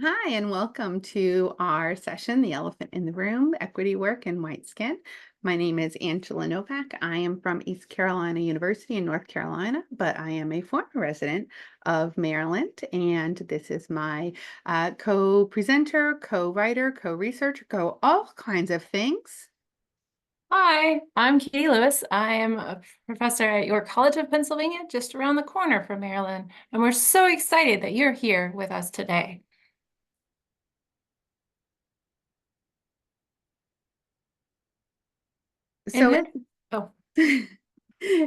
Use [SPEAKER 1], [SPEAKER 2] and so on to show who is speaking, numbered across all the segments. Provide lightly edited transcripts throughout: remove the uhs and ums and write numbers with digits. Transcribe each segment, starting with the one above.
[SPEAKER 1] Hi, and welcome to our session, The Elephant in the Room, Equity Work and White Skin. My name is Angela Novak. I am from East Carolina University in North Carolina, but I am a former resident of Maryland, and this is my co-presenter, co-writer, co-researcher, all kinds of things.
[SPEAKER 2] Hi, I'm Katie Lewis. I am a professor at York College of Pennsylvania, just around the corner from Maryland, and we're so excited that you're here with us today. In
[SPEAKER 1] So
[SPEAKER 2] this, oh,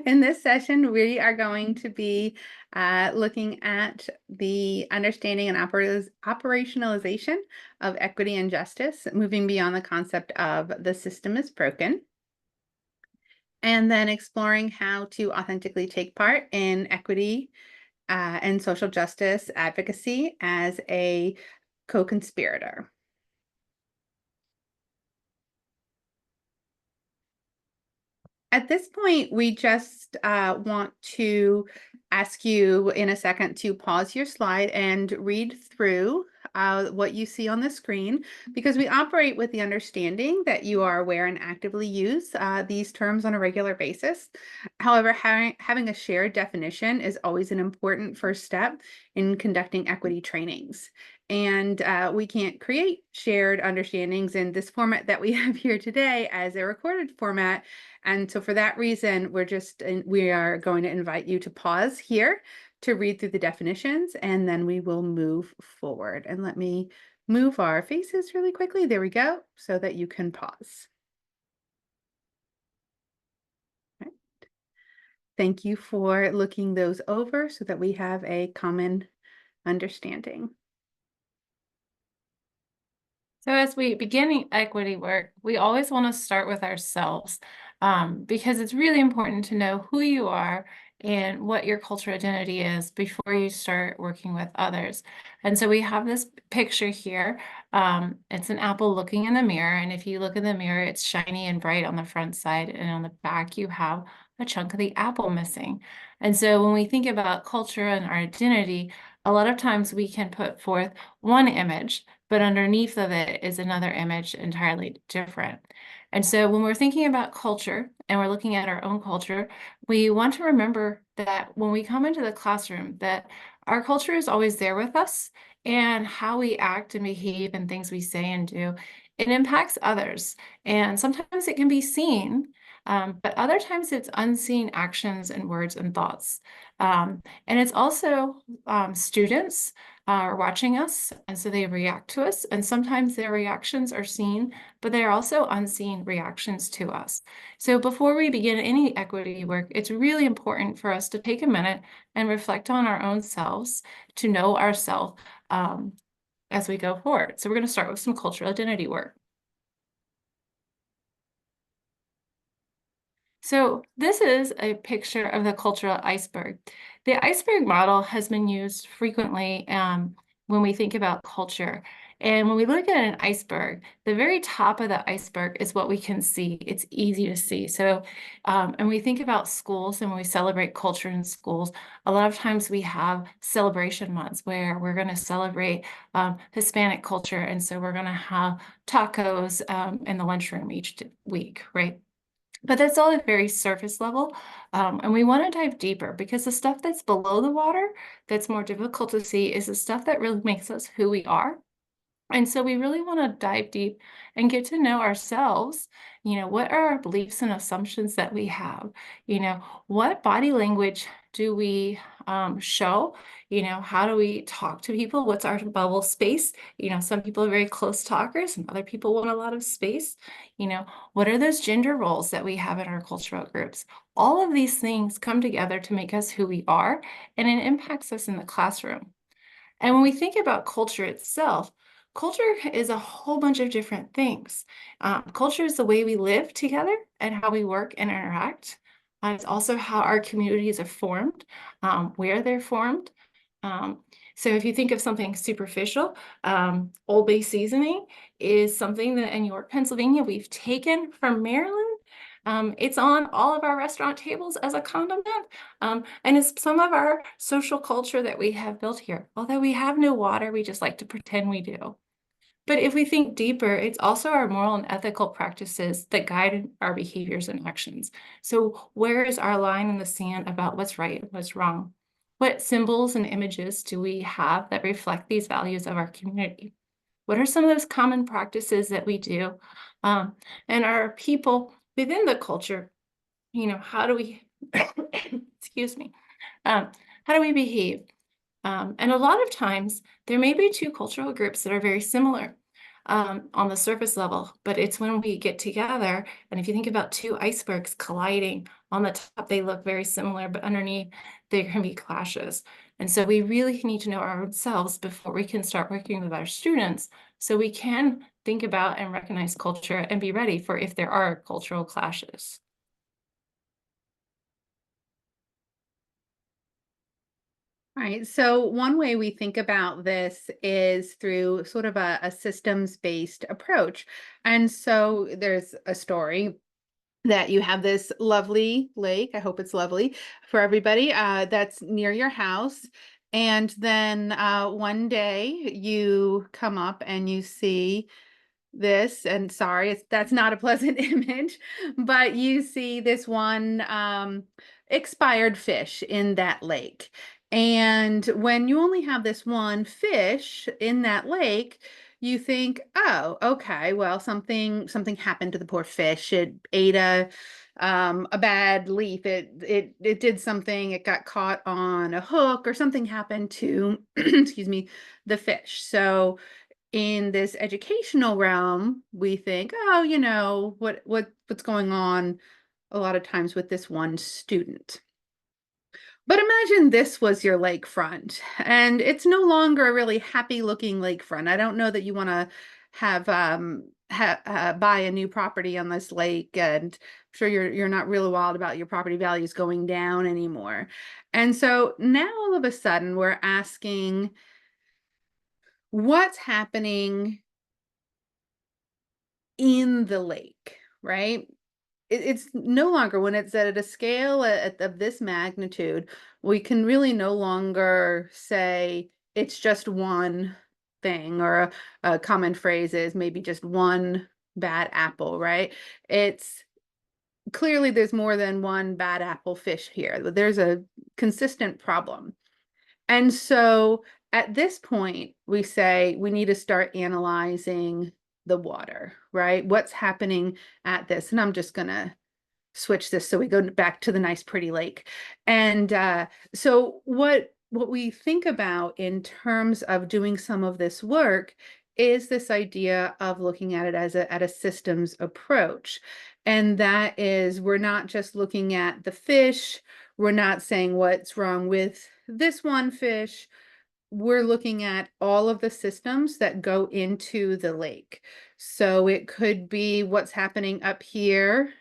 [SPEAKER 1] in this session, we are going to be looking at the understanding and operationalization of equity and justice, moving beyond the concept of the system is broken, and then exploring how to authentically take part in equity and social justice advocacy as a co-conspirator. At this point, we just want to ask you in a second to pause your slide and read through what you see on the screen, because we operate with the understanding that you are aware and actively use these terms on a regular basis. However, having a shared definition is always an important first step in conducting equity trainings. And we can't create shared understandings in this format that we have here today as a recorded format. And so for that reason, we are going to invite you to pause here to read through the definitions, and then we will move forward. And let me move our faces really quickly. There we go, so that you can pause. Right. Thank you for looking those over so that we have a common understanding.
[SPEAKER 2] so as we begin equity work, we always want to start with ourselves because it's really important to know who you are and what your cultural identity is before you start working with others. And so we have this picture here. It's an apple looking in the mirror. And if you look in the mirror, it's shiny and bright on the front side. And on the back, you have a chunk of the apple missing. And so when we think about culture and our identity, a lot of times we can put forth one image, but underneath of it is another image entirely different. And so when we're thinking about culture and we're looking at our own culture, we want to remember that when we come into the classroom, that our culture is always there with us, and how we act and behave and things we say and do, it impacts others. And sometimes it can be seen, but other times it's unseen actions and words and thoughts. And it's also students are watching us, and so they react to us. And sometimes their reactions are seen, but they are also unseen reactions to us. So before we begin any equity work, it's really important for us to take a minute and reflect on our own selves, to know ourselves as we go forward. So we're going to start with some cultural identity work. So this is a picture of the cultural iceberg. The iceberg model has been used frequently when we think about culture. And when we look at an iceberg, the very top of the iceberg is what we can see. It's easy to see. So, and we think about schools, and when we celebrate culture in schools, a lot of times we have celebration months where we're going to celebrate Hispanic culture. And so we're going to have tacos in the lunchroom each week, right? But that's all at very surface level. And we want to dive deeper, because the stuff that's below the water that's more difficult to see is the stuff that really makes us who we are. And so we really want to dive deep and get to know ourselves. What are our beliefs and assumptions that we have? What body language do we show? How do we talk to people? What's our bubble space? Some people are very close talkers and other people want a lot of space. What are those gender roles that we have in our cultural groups? All of these things come together to make us who we are, and it impacts us in the classroom. And when we think about culture itself, culture is a whole bunch of different things. Culture is the way we live together and how we work and interact. It's also how our communities are formed, where they're formed. So if you think of something superficial, Old Bay seasoning is something that in York, Pennsylvania, we've taken from Maryland. It's on all of our restaurant tables as a condiment, and it's some of our social culture that we have built here. Although we have no water, we just like to pretend we do. But if we think deeper, it's also our moral and ethical practices that guide our behaviors and actions. So where is our line in the sand about what's right and what's wrong? What symbols and images do we have that reflect these values of our community? What are some of those common practices that we do? Um, and our people within the culture, how do we, excuse me, how do we behave? And a lot of times, there may be two cultural groups that are very similar on the surface level, but it's when we get together, and if you think about two icebergs colliding, on the top, they look very similar, but underneath, there can be clashes. And so we really need to know ourselves before we can start working with our students, so we can think about and recognize culture and be ready for if there are cultural clashes.
[SPEAKER 1] Right. So one way we think about this is through sort of a systems-based approach. And so there's a story that you have this lovely lake. I hope it's lovely for everybody, that's near your house. And then one day you come up and you see this, and sorry, that's not a pleasant image, but you see this one expired fish in that lake. And when you only have this one fish in that lake, you think, oh, okay, well, something happened to the poor fish. It ate a bad leaf. It did something. It got caught on a hook or something happened to excuse me, the fish. So in this educational realm, we think, oh, what's going on a lot of times with this one student. But imagine this was your lakefront, and it's no longer a really happy looking lakefront. I don't know that you want to have buy a new property on this lake, and I'm sure you're not really wild about your property values going down anymore. And so now all of a sudden we're asking, what's happening in the lake, right? It's no longer, when it's at a scale of this magnitude, we can really no longer say it's just one thing, or a common phrase is maybe just one bad apple, right? It's clearly there's more than one bad apple fish here. There's a consistent problem. And so at this point, we say we need to start analyzing the water, right? What's happening at this? And I'm just going to switch this so we go back to the nice, pretty lake. And so what we think about in terms of doing some of this work is this idea of looking at it as a systems approach. And that is, we're not just looking at the fish. We're not saying what's wrong with this one fish. We're looking at all of the systems that go into the lake. So it could be what's happening up here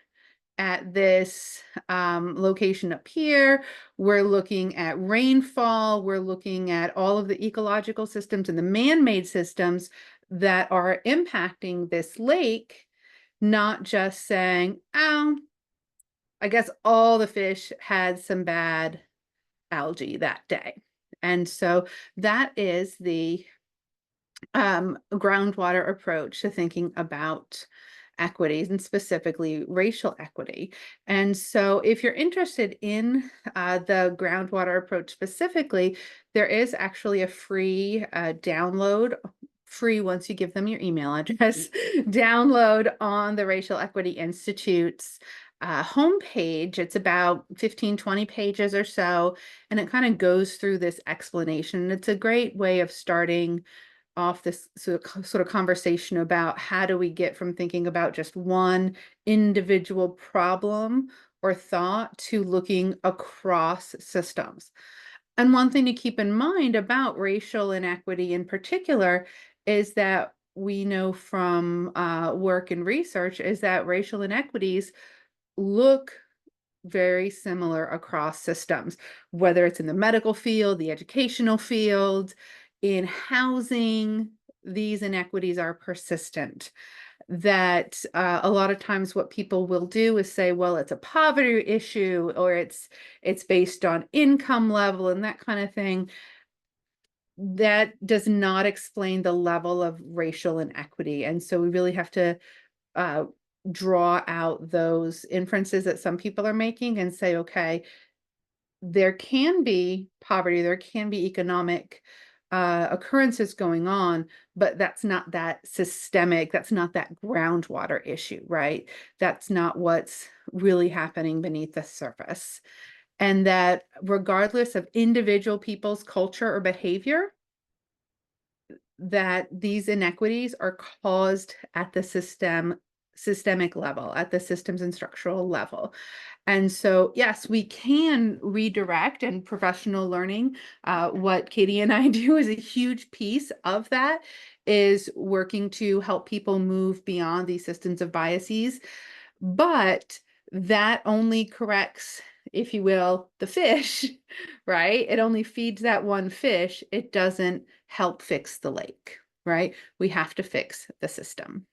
[SPEAKER 1] at this location up here. We're looking at rainfall. We're looking at all of the ecological systems and the man-made systems that are impacting this lake, not just saying, oh, I guess all the fish had some bad algae that day. And so that is the groundwater approach to thinking about equities, and specifically racial equity. And so if you're interested in the groundwater approach specifically, there is actually a free download, free once you give them your email address, download on the Racial Equity Institute's homepage. It's about 15-20 pages or so, and it kind of goes through this explanation. It's a great way of starting off this sort of conversation about how do we get from thinking about just one individual problem or thought to looking across systems. And one thing to keep in mind about racial inequity in particular is that we know from work and research is that racial inequities look very similar across systems, whether it's in the medical field, the educational field, in housing. These inequities are persistent. that a lot of times what people will do is say, well, it's a poverty issue, or it's based on income level and that kind of thing. That does not explain the level of racial inequity. And so we really have to uh, draw out those inferences that some people are making and say, okay, there can be poverty, there can be economic occurrences going on, but that's not that systemic, that's not that groundwater issue, right? That's not what's really happening beneath the surface. And that regardless of individual people's culture or behavior, that these inequities are caused at the systemic level, at the systems and structural level. And so, yes, we can redirect, and professional learning, what Katie and I do is a huge piece of that, is working to help people move beyond these systems of biases. But that only corrects, if you will, the fish, right? It only feeds that one fish. It doesn't help fix the lake, right? We have to fix the system.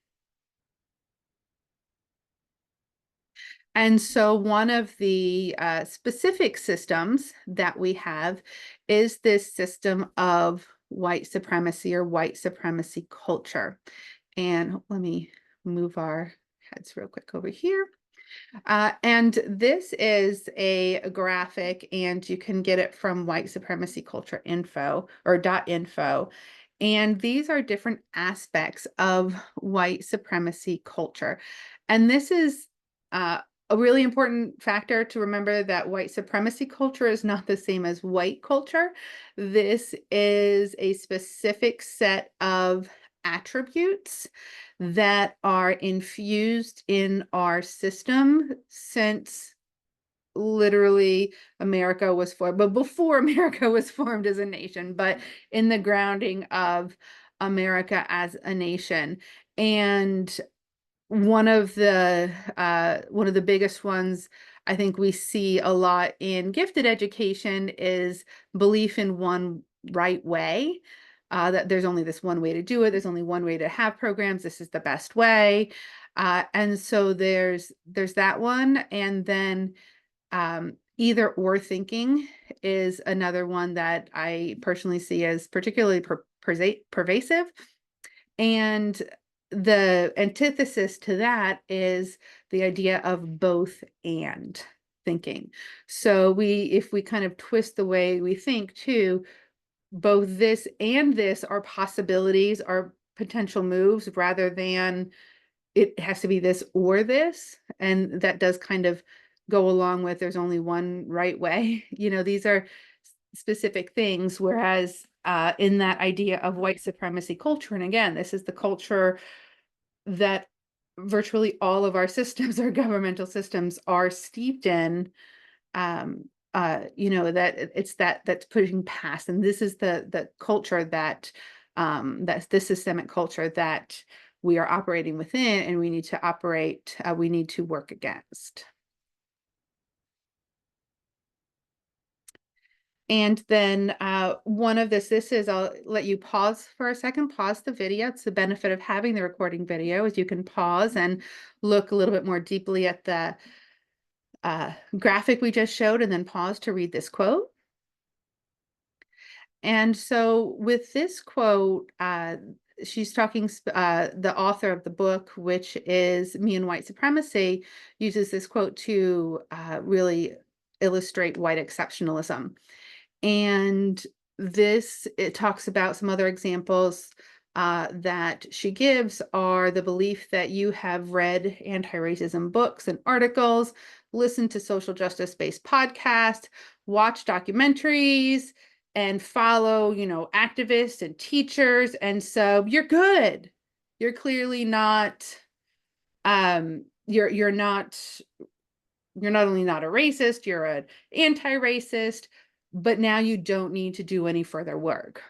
[SPEAKER 1] And so one of the specific systems that we have is this system of white supremacy or white supremacy culture. And let me move our heads real quick over here. And this is a graphic, and you can get it from White Supremacy Culture Info or .info. And these are different aspects of white supremacy culture. And this is a really important factor to remember, that white supremacy culture is not the same as white culture. This is a specific set of attributes that are infused in our system since literally America was formed, but before America was formed as a nation, but in the grounding of America as a nation. And one of the biggest ones I think we see a lot in gifted education is belief in one right way, that there's only this one way to do it. There's only one way to have programs. This is the best way. And so there's that one. And then either or thinking is another one that I personally see as particularly pervasive. And the antithesis to that is the idea of both and thinking. So if we kind of twist the way we think too, both this and this are possibilities, are potential moves, rather than it has to be this or this. And that does kind of go along with there's only one right way. These are specific things, whereas in that idea of white supremacy culture, and again, this is the culture that virtually all of our systems, our governmental systems, are steeped in, that it's that's pushing past. And this is the culture that's the systemic culture that we are operating within, and we need to we need to work against. And then one of this is, I'll let you pause for a second, pause the video. It's the benefit of having the recording video, is you can pause and look a little bit more deeply at the graphic we just showed, and then pause to read this quote. And so with this quote, she's talking, the author of the book, which is Me and White Supremacy, uses this quote to really illustrate white exceptionalism. And it talks about some other examples that she gives are the belief that you have read anti-racism books and articles, listened to social justice-based podcasts, watched documentaries, and follow, activists and teachers. And so you're good. You're clearly not, you're not only not a racist, you're an anti-racist, but now you don't need to do any further work.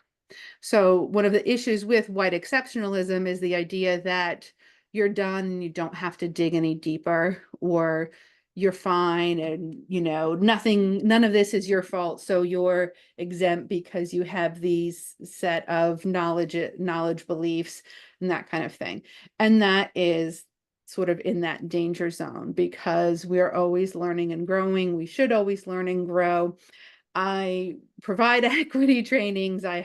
[SPEAKER 1] So one of the issues with white exceptionalism is the idea that you're done and you don't have to dig any deeper, or you're fine, and none of this is your fault, so you're exempt because you have these set of knowledge beliefs and that kind of thing. And that is sort of in that danger zone, because we're always learning and growing. We should always learn and grow. I provide equity trainings. I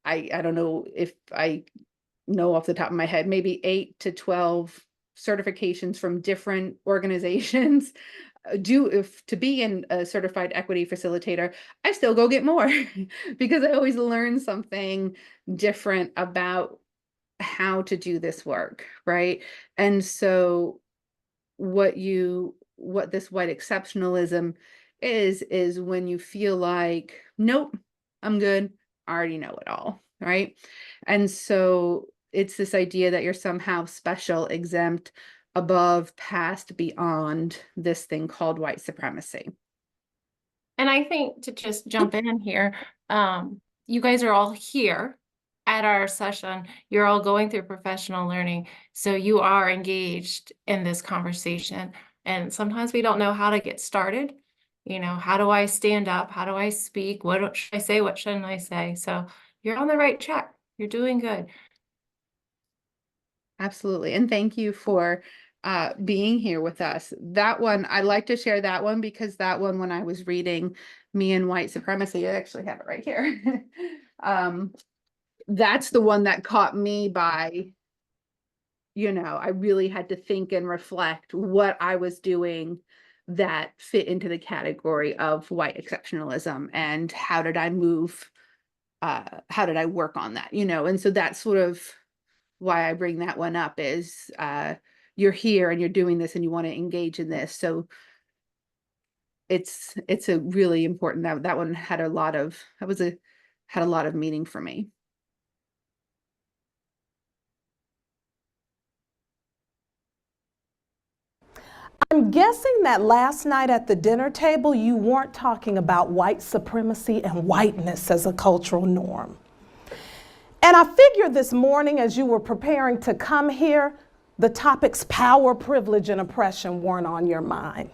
[SPEAKER 1] don't know if I know off the top of my head, maybe 8 to 12 certifications from different organizations. If to be in a certified equity facilitator, I still go get more because I always learn something different about how to do this work, right? And so what this white exceptionalism is when you feel like, nope, I'm good, I already know it all, right? And so it's this idea that you're somehow special, exempt, above, past, beyond this thing called white supremacy.
[SPEAKER 2] And I think, to just jump in here, you guys are all here at our session. You're all going through professional learning, so you are engaged in this conversation. And sometimes we don't know how to get started. How do I stand up? How do I speak? What should I say? What shouldn't I say? So you're on the right track. You're doing good.
[SPEAKER 1] Absolutely. And thank you for being here with us. That one, I like to share that one because that one, when I was reading Me and White Supremacy, I actually have it right here. That's the one that caught me by, I really had to think and reflect what I was doing that fit into the category of white exceptionalism, and how did I how did I work on that, and so that's sort of why I bring that one up is you're here and you're doing this and you want to engage in this. So it's a really important, that one had a lot of, had a lot of meaning for me.
[SPEAKER 3] I'm guessing that last night at the dinner table, you weren't talking about white supremacy and whiteness as a cultural norm. And I figured this morning, as you were preparing to come here, the topics power, privilege, and oppression weren't on your mind.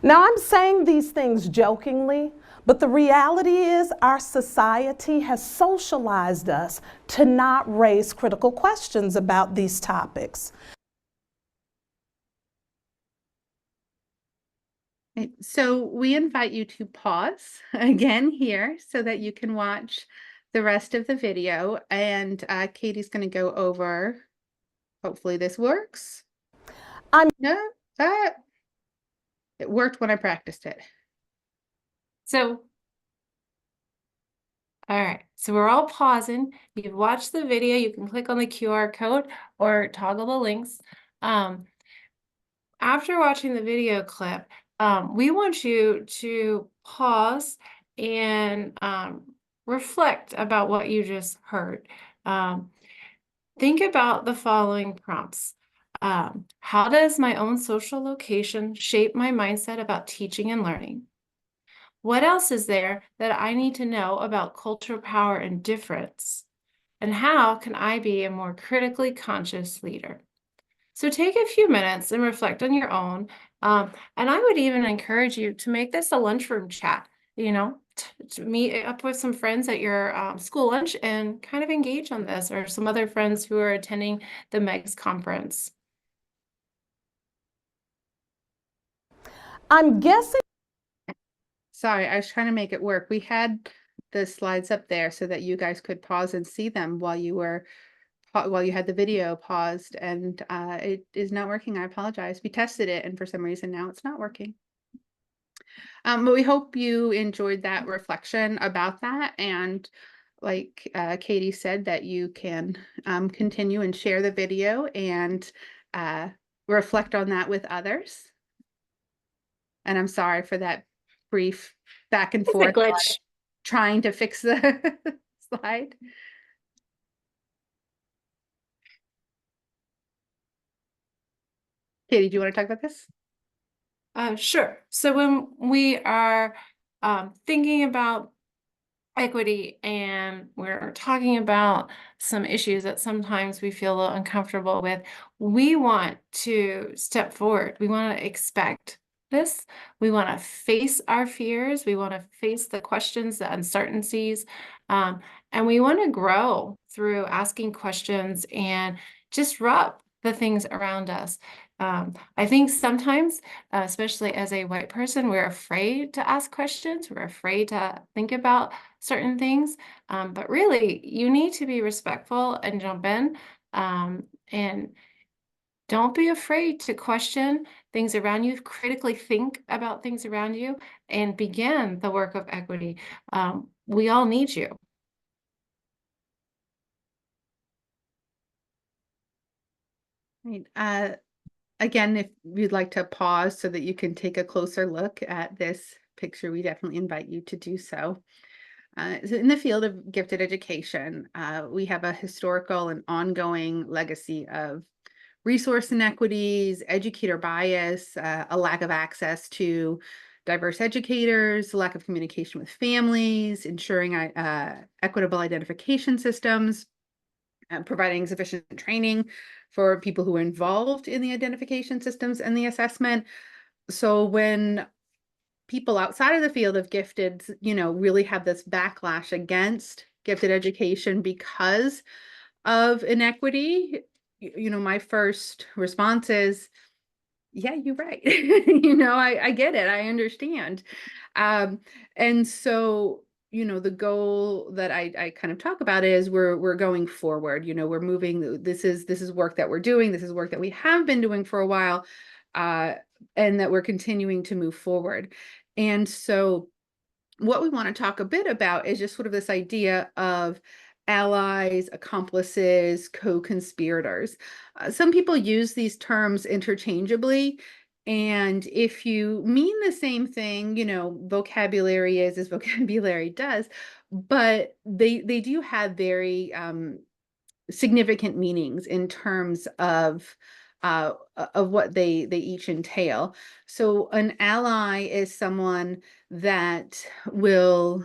[SPEAKER 3] Now, I'm saying these things jokingly, but the reality is our society has socialized us to not raise critical questions about these topics.
[SPEAKER 1] So we invite you to pause again here so that you can watch the rest of the video. And Katie's going to go over, hopefully this works. No, it worked when I practiced it.
[SPEAKER 2] So, all right, so we're all pausing. You've watched the video. You can click on the QR code or toggle the links. After watching the video clip, we want you to pause and reflect about what you just heard. Think about the following prompts. How does my own social location shape my mindset about teaching and learning? What else is there that I need to know about cultural power and difference? And how can I be a more critically conscious leader? So take a few minutes and reflect on your own. And I would even encourage you to make this a lunchroom chat, to meet up with some friends at your school lunch and kind of engage on this, or some other friends who are attending the MEGS conference.
[SPEAKER 3] I'm guessing.
[SPEAKER 1] Sorry, I was trying to make it work. We had the slides up there so that you guys could pause and see them while you had the video paused, and it is not working. I apologize. We tested it, and for some reason now it's not working. But we hope you enjoyed that reflection about that, and like Katie said, that you can continue and share the video and reflect on that with others. And I'm sorry for that brief back and forth
[SPEAKER 2] Glitch.
[SPEAKER 1] trying to fix the slide. Katie, do you want to talk about this?
[SPEAKER 2] Sure. So when we are thinking about equity and we're talking about some issues that sometimes we feel a little uncomfortable with, we want to step forward. We want to expect this. We want to face our fears. We want to face the questions, the uncertainties, um, and we want to grow through asking questions and disrupt the things around us. I think sometimes, especially as a white person, we're afraid to ask questions. We're afraid to think about certain things. But really, you need to be respectful and jump in. And don't be afraid to question things around you, critically think about things around you, and begin the work of equity. We all need you.
[SPEAKER 1] Right. Again, if you'd like to pause so that you can take a closer look at this picture, we definitely invite you to do so. So in the field of gifted education, we have a historical and ongoing legacy of resource inequities, educator bias, a lack of access to diverse educators, lack of communication with families, ensuring equitable identification systems, providing sufficient training for people who are involved in the identification systems and the assessment. So when people outside of the field of gifted, really have this backlash against gifted education because of inequity, my first response is, yeah, you're right. I get it. I understand. Um, and so, the goal that I kind of talk about is we're going forward. We're moving. This is work that we're doing. This is work that we have been doing for a while, and that we're continuing to move forward. And so what we want to talk a bit about is just sort of this idea of allies, accomplices, co-conspirators. Some people use these terms interchangeably. And if you mean the same thing, vocabulary is as vocabulary does, but they do have very significant meanings in terms of what they each entail. So an ally is someone that will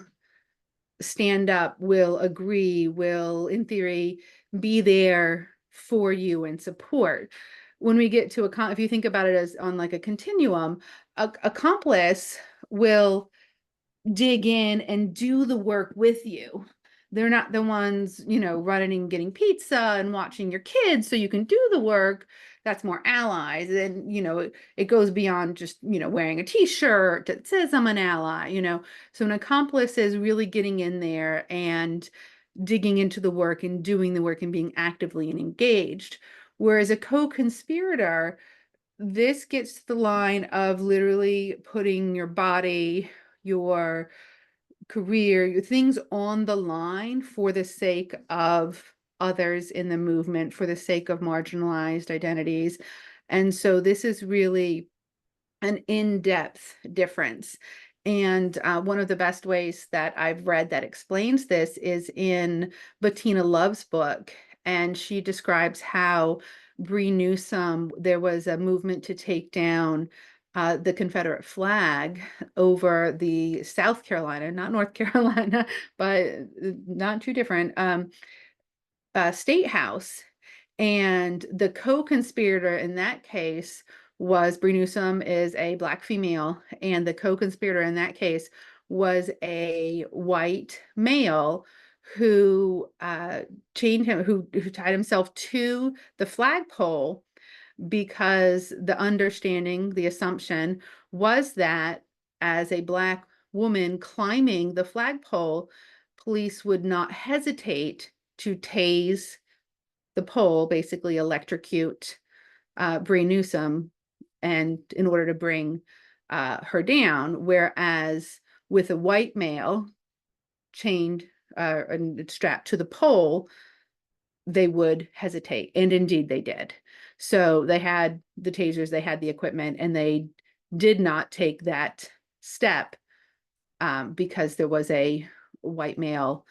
[SPEAKER 1] stand up, will agree, will, in theory, be there for you and support. When we get to if you think about it as on like a continuum, accomplice will dig in and do the work with you. They're not the ones, running and getting pizza and watching your kids so you can do the work. That's more allies. And, it goes beyond just, wearing a t-shirt that says I'm an ally, So an accomplice is really getting in there and digging into the work and doing the work and being actively and engaged. Whereas a co-conspirator, this gets to the line of literally putting your body, your career, your things on the line for the sake of others in the movement, for the sake of marginalized identities. And so this is really an in-depth difference. And one of the best ways that I've read that explains this is in Bettina Love's book. And she describes how Bree Newsome, there was a movement to take down the Confederate flag over the South Carolina, not North Carolina, but not too different, State House. And the co-conspirator in that case was Bree Newsome is a Black female, and the co-conspirator in that case was a white male who chained him, who tied himself to the flagpole because the understanding, the assumption was that as a Black woman climbing the flagpole, police would not hesitate to tase the pole, basically electrocute Bree Newsome, and in order to bring her down. Whereas with a white male chained and strapped to the pole, they would hesitate, and indeed they did. So they had the tasers, they had the equipment, and they did not take that step because there was a white male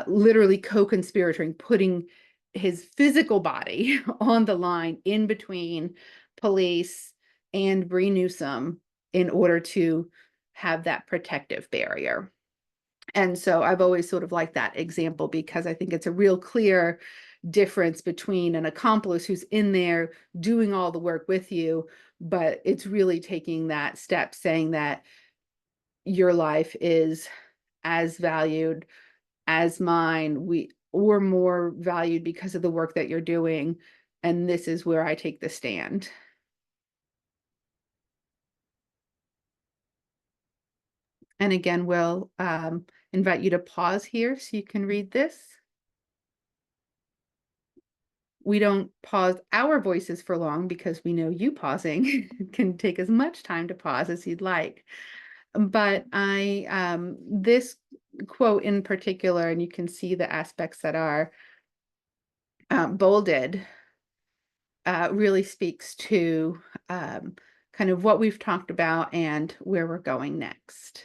[SPEAKER 1] literally co-conspirating, putting his physical body on the line in between police and Bree Newsome in order to have that protective barrier. And so I've always sort of liked that example because I think it's a real clear difference between an accomplice who's in there doing all the work with you, but it's really taking that step, saying that your life is as valued as mine, or more valued because of the work that you're doing. And this is where I take the stand. And again, we'll invite you to pause here so you can read this. We don't pause our voices for long because we know you pausing can take as much time to pause as you'd like. But this quote in particular, and you can see the aspects that are bolded, really speaks to kind of what we've talked about and where we're going next.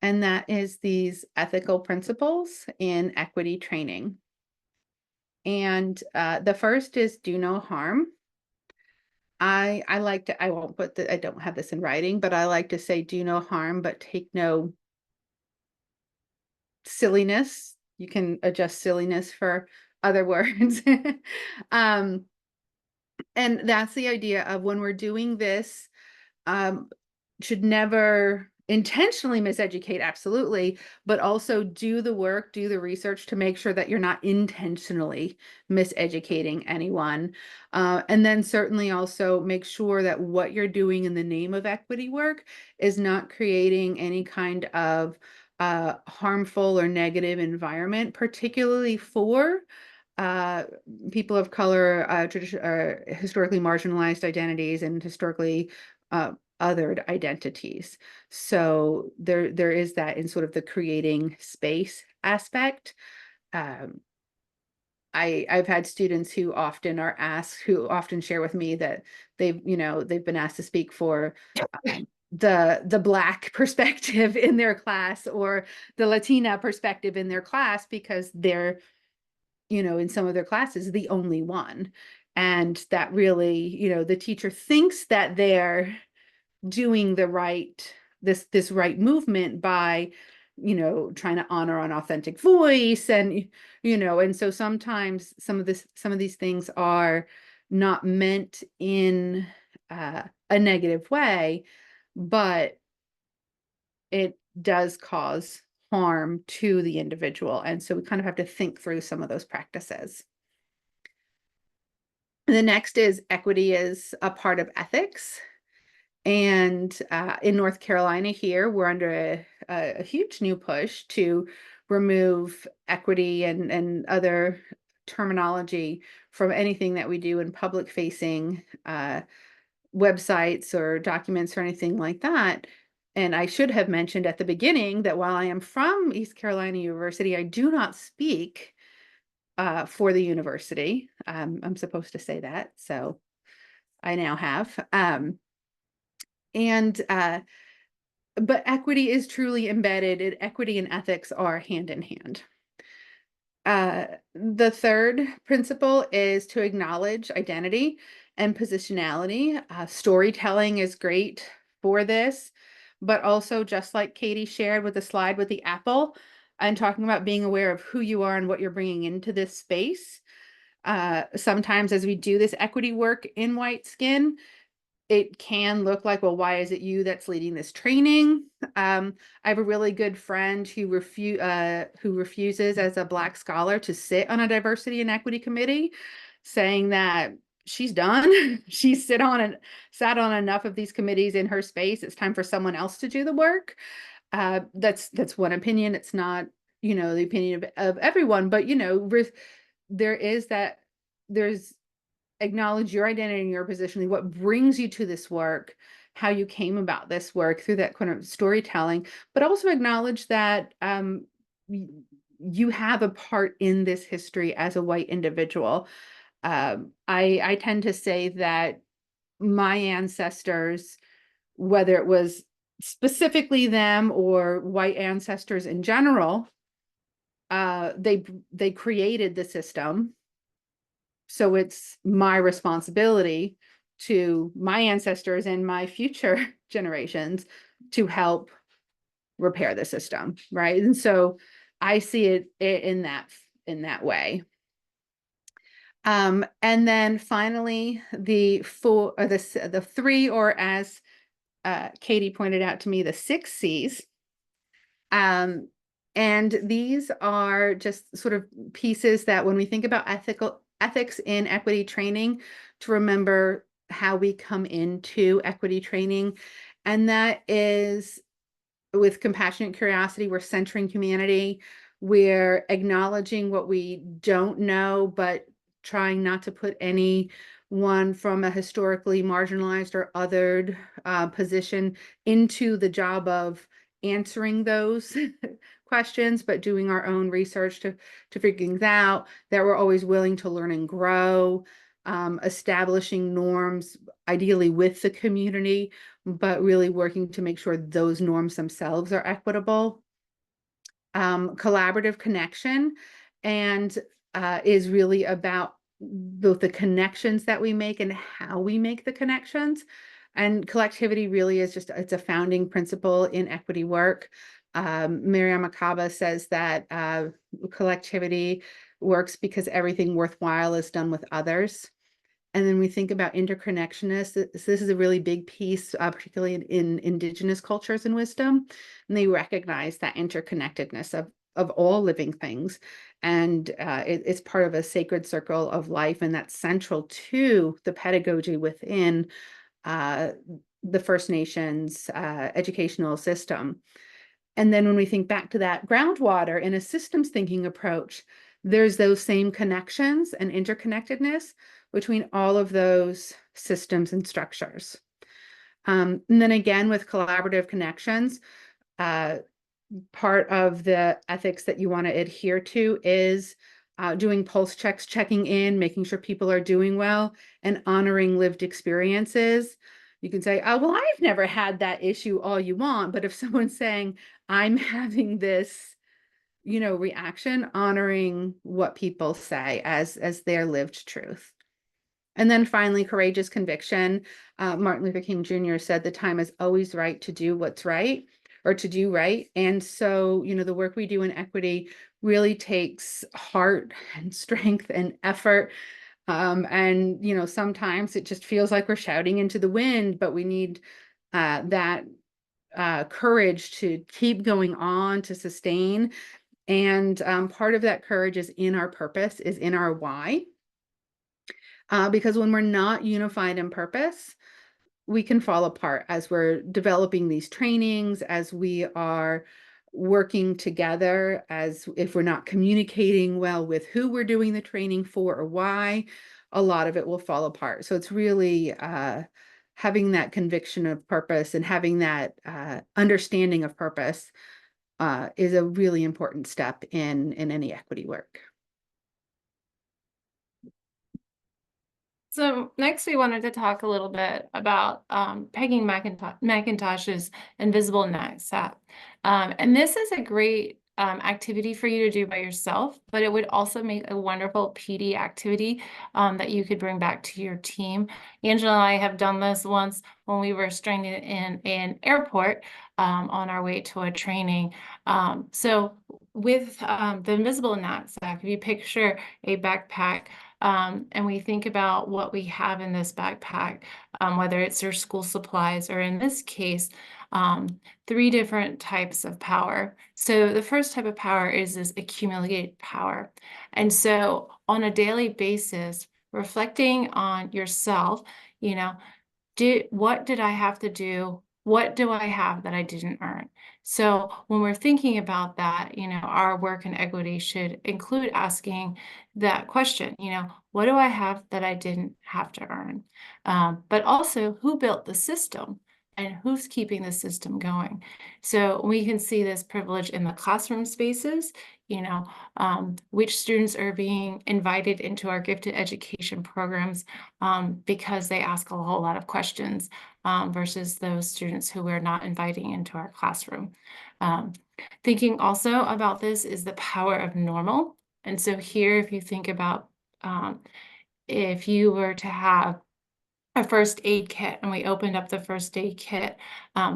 [SPEAKER 1] And that is these ethical principles in equity training. And the first is do no harm. I like to, I won't put I don't have this in writing, but I like to say do no harm, but take no silliness. You can adjust silliness for other words. And that's the idea of when we're doing this, should never intentionally miseducate, absolutely, but also do the work, do the research to make sure that you're not intentionally miseducating anyone. And then certainly also make sure that what you're doing in the name of equity work is not creating any kind of harmful or negative environment, particularly for people of color, historically marginalized identities, and historically othered identities. So there is that in sort of the creating space aspect. I've had students who often share with me that they've been asked to speak for the Black perspective in their class, or the Latina perspective in their class, because they're, in some of their classes, the only one. And that really, the teacher thinks that they're doing this right movement by trying to honor an authentic voice, and and so sometimes some of these things are not meant in a negative way, but it does cause harm to the individual, and so we kind of have to think through some of those practices. The next is equity is a part of ethics. And in North Carolina here, we're under a huge new push to remove equity and other terminology from anything that we do in public facing websites or documents or anything like that. And I should have mentioned at the beginning that while I am from East Carolina University, I do not speak for the university. I'm supposed to say that, so I now have. But equity is truly embedded, and equity and ethics are hand in hand. The third principle is to acknowledge identity and positionality. Storytelling is great for this, but also, just like Katie shared with the slide with the apple, and talking about being aware of who you are and what you're bringing into this space. Sometimes as we do this equity work in white skin, it can look like, well, why is it you that's leading this training? I have a really good friend who refuses as a Black scholar to sit on a diversity and equity committee, saying that she's done. She's sat on enough of these committees in her space. It's time for someone else to do the work. That's one opinion. It's not, the opinion of everyone, but there's acknowledge your identity and your positioning, what brings you to this work, how you came about this work through that kind of storytelling, but also acknowledge that you have a part in this history as a white individual. I tend to say that my ancestors, whether it was specifically them or white ancestors in general, they created the system. So it's my responsibility to my ancestors and my future generations to help repair the system, right? And so I see it in that way. And then finally, the three, or as Katie pointed out to me, the 6 C's. And these are just sort of pieces that when we think about ethics in equity training, to remember how we come into equity training. And that is, with compassionate curiosity, we're centering humanity. We're acknowledging what we don't know, but trying not to put anyone from a historically marginalized or othered position into the job of answering those questions, but doing our own research to figure things out, that we're always willing to learn and grow, establishing norms, ideally with the community, but really working to make sure those norms themselves are equitable. Collaborative connection, and is really about both the connections that we make and how we make the connections. And collectivity really is just, it's a founding principle in equity work. Miriam Makaba says that collectivity works because everything worthwhile is done with others. And then we think about interconnectionness. This is a really big piece, particularly in indigenous cultures and wisdom. And they recognize that interconnectedness of all living things. And it's part of a sacred circle of life, and that's central to the pedagogy within the First Nations educational system. And then when we think back to that groundwater in a systems thinking approach, there's those same connections and interconnectedness between all of those systems and structures. And then again, with collaborative connections, part of the ethics that you want to adhere to is doing pulse checks, checking in, making sure people are doing well, and honoring lived experiences. You can say, oh, well, I've never had that issue, all you want. But if someone's saying, I'm having this, reaction, honoring what people say as their lived truth. And then finally, courageous conviction. Martin Luther King Jr. said the time is always right to do what's right, or to do right. And so, the work we do in equity really takes heart and strength and effort. And sometimes it just feels like we're shouting into the wind, but we need that courage to keep going on, to sustain. And part of that courage is in our purpose, is in our why. Because when we're not unified in purpose, we can fall apart as we're developing these trainings, as we are working together, as if we're not communicating well with who we're doing the training for or why, a lot of it will fall apart. So it's really having that conviction of purpose and having that understanding of purpose is a really important step in any equity work.
[SPEAKER 2] So next we wanted to talk a little bit about Peggy McIntosh's Invisible Knapsack. And this is a great activity for you to do by yourself, but it would also make a wonderful PD activity that you could bring back to your team. Angela and I have done this once when we were stranded in an airport on our way to a training. So with the Invisible Knapsack, if you picture a backpack, and we think about what we have in this backpack, whether it's your school supplies, or in this case, 3 different types of power. So the first type of power is this accumulated power. And so on a daily basis, reflecting on yourself, what did I have to do? What do I have that I didn't earn? So when we're thinking about that, our work in equity should include asking that question, what do I have that I didn't have to earn? But also, who built the system and who's keeping the system going? So we can see this privilege in the classroom spaces, which students are being invited into our gifted education programs because they ask a whole lot of questions versus those students who we're not inviting into our classroom. Thinking also about this is the power of normal. And so here, if you think about if you were to have a first aid kit, and we opened up the first aid kit.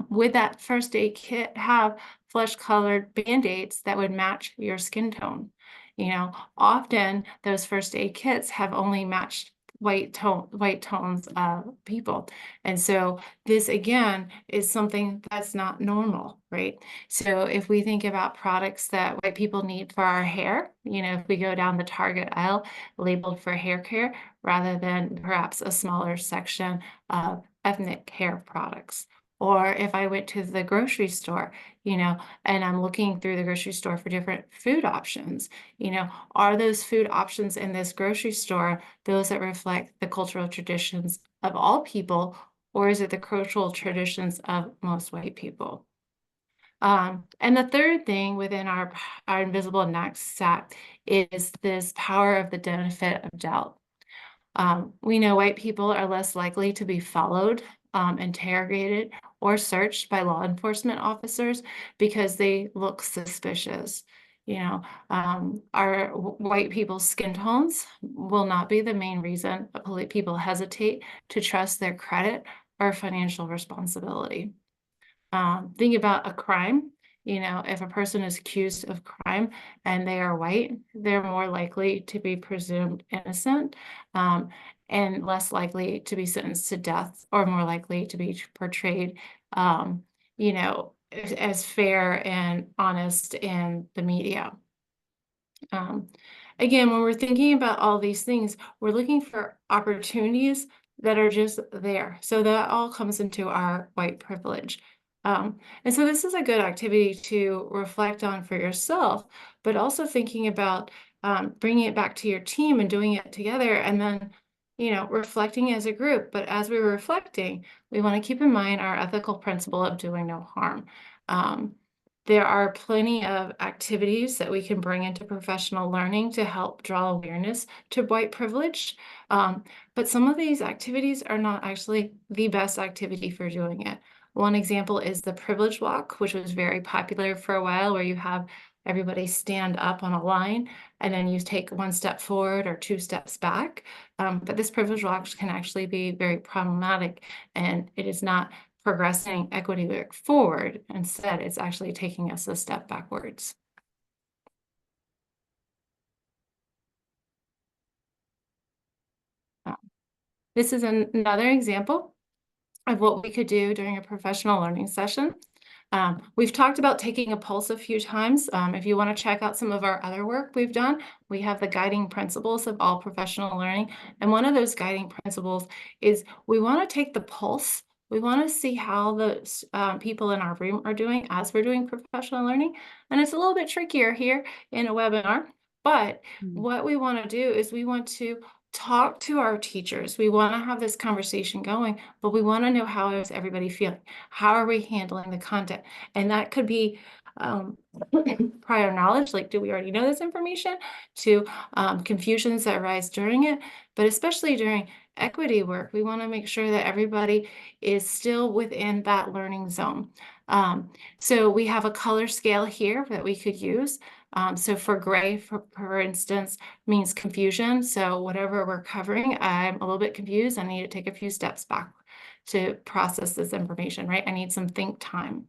[SPEAKER 2] With that first aid kit, have flesh-colored Band-Aids that would match your skin tone. You know, often those first aid kits have only matched white tones of people. And so this again is something that's not normal, right? So if we think about products that white people need for our hair, you know, if we go down the Target aisle labeled for hair care, rather than perhaps a smaller section of ethnic hair products. Or if I went to the grocery store, you know, and I'm looking through the grocery store for different food options, you know, are those food options in this grocery store those that reflect the cultural traditions of all people, or is it the cultural traditions of most white people? And the third thing within our invisible next set is this power of the benefit of doubt. We know white people are less likely to be followed, interrogated, or searched by law enforcement officers because they look suspicious. You know, our white people's skin tones will not be the main reason people hesitate to trust their credit or financial responsibility. Think about a crime. You know, if a person is accused of crime and they are white, they're more likely to be presumed innocent, and less likely to be sentenced to death, or more likely to be portrayed, you know, as fair and honest in the media. Um, Again, when we're thinking about all these things, we're looking for opportunities that are just there. So that all comes into our white privilege. And so this is a good activity to reflect on for yourself, but also thinking about bringing it back to your team and doing it together, and then, you know, reflecting as a group. But as we were reflecting, we want to keep in mind our ethical principle of doing no harm. Um, there are plenty of activities that we can bring into professional learning to help draw awareness to white privilege. But some of these activities are not actually the best activity for doing it. One example is the privilege walk, which was very popular for a while, where you have everybody stand up on a line and then you take one step forward or two steps back. But this privilege walk can actually be very problematic, and it is not progressing equity work forward. Instead, it's actually taking us a step backwards. This is another example of what we could do during a professional learning session. We've talked about taking a pulse a few times. If you want to check out some of our other work we've done, we have the guiding principles of all professional learning. And one of those guiding principles is we want to take the pulse. We want to see how the people in our room are doing as we're doing professional learning. And it's a little bit trickier here in a webinar, but what we want to do is we want to talk to our teachers. We want to have this conversation going, but we want to know, how is everybody feeling? How are we handling the content? And that could be prior knowledge, like, do we already know this information, to confusions that arise during it. But especially during equity work, we want to make sure that everybody is still within that learning zone. So we have a color scale here that we could use. So for gray, for instance, means confusion. So whatever we're covering, I'm a little bit confused. I need to take a few steps back to process this information, right? I need some think time.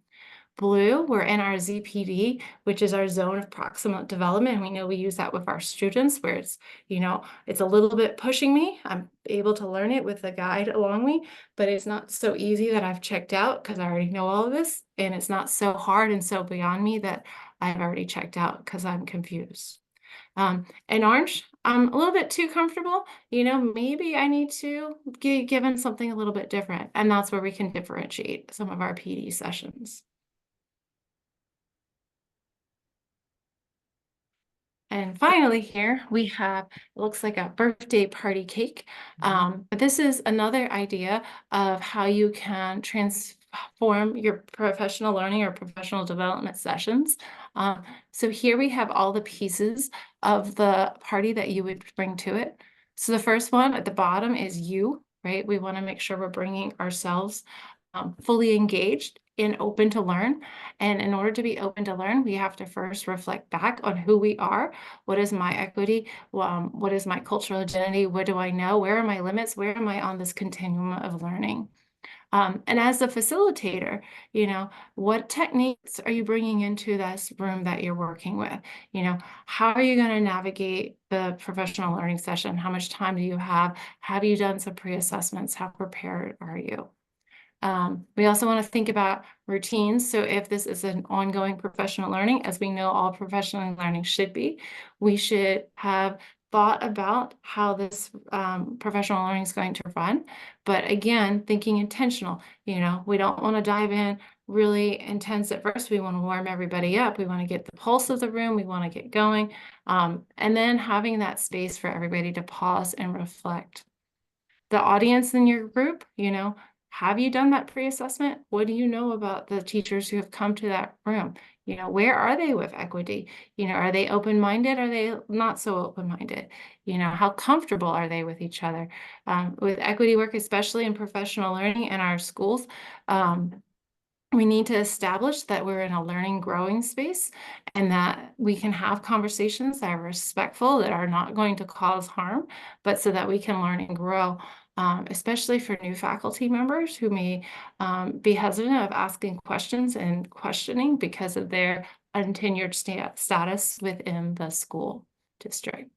[SPEAKER 2] Blue, we're in our ZPD, which is our zone of proximal development. And we know we use that with our students, where it's, you know, it's a little bit pushing me. I'm able to learn it with a guide along me, but it's not so easy that I've checked out because I already know all of this. And it's not so hard and so beyond me that I've already checked out because I'm confused. And orange, I'm a little bit too comfortable. You know, maybe I need to get given something a little bit different. And that's where we can differentiate some of our PD sessions. And finally here we have, it looks like a birthday party cake. But this is another idea of how you can transform your professional learning or professional development sessions. So here we have all the pieces of the party that you would bring to it. So the first one at the bottom is you, right? We want to make sure we're bringing ourselves fully engaged and open to learn. And in order to be open to learn, we have to first reflect back on who we are. What is my equity? What is my cultural identity? What do I know? Where are my limits? Where am I on this continuum of learning? And as a facilitator, what techniques are you bringing into this room that you're working with? How are you going to navigate the professional learning session? How much time do you have? Have you done some pre-assessments? How prepared are you? We also want to think about routines. So if this is an ongoing professional learning, as we know all professional learning should be, we should have thought about how this professional learning is going to run. But again, thinking intentional, we don't want to dive in really intense at first. We want to warm everybody up. We want to get the pulse of the room. We want to get going. And then having that space for everybody to pause and reflect. The audience in your group, have you done that pre-assessment? What do you know about the teachers who have come to that room? Where are they with equity? Are they open-minded? Are they not so open-minded? How comfortable are they with each other? With equity work, especially in professional learning in our schools, we need to establish that we're in a learning, growing space, and that we can have conversations that are respectful, that are not going to cause harm, but so that we can learn and grow. Especially for new faculty members who may be hesitant of asking questions and questioning because of their untenured status within the school district.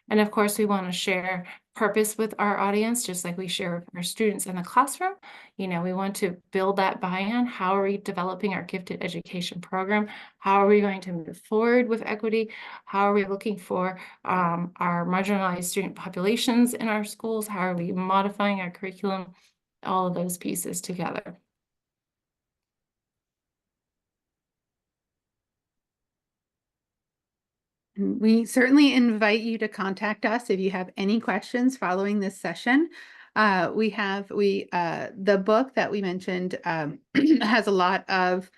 [SPEAKER 2] And of course, we want to share purpose with our audience, just like we share with our students in the classroom. We want to build that buy-in. How are we developing our gifted education program? How are we going to move forward with equity? How are we looking for our marginalized student populations in our schools? How are we modifying our curriculum? All of those pieces together.
[SPEAKER 1] We certainly invite you to contact us if you have any questions following this session. The book that we mentioned has a lot of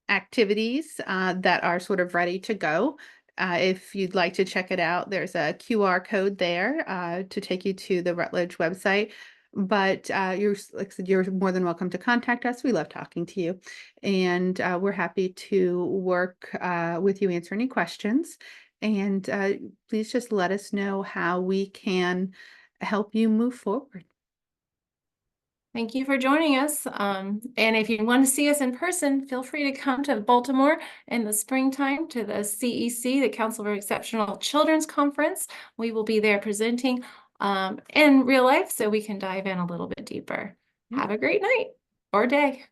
[SPEAKER 1] activities that are sort of ready to go. If you'd like to check it out, there's a QR code there to take you to the Rutledge website. But like I said, you're more than welcome to contact us. We love talking to you, and we're happy to work with you, answer any questions. And please just let us know how we can help you move forward.
[SPEAKER 2] Thank you for joining us. And if you want to see us in person, feel free to come to Baltimore in the springtime to the CEC, the Council for Exceptional Children's Conference. We will be there presenting in real life so we can dive in a little bit deeper. Have a great night or day.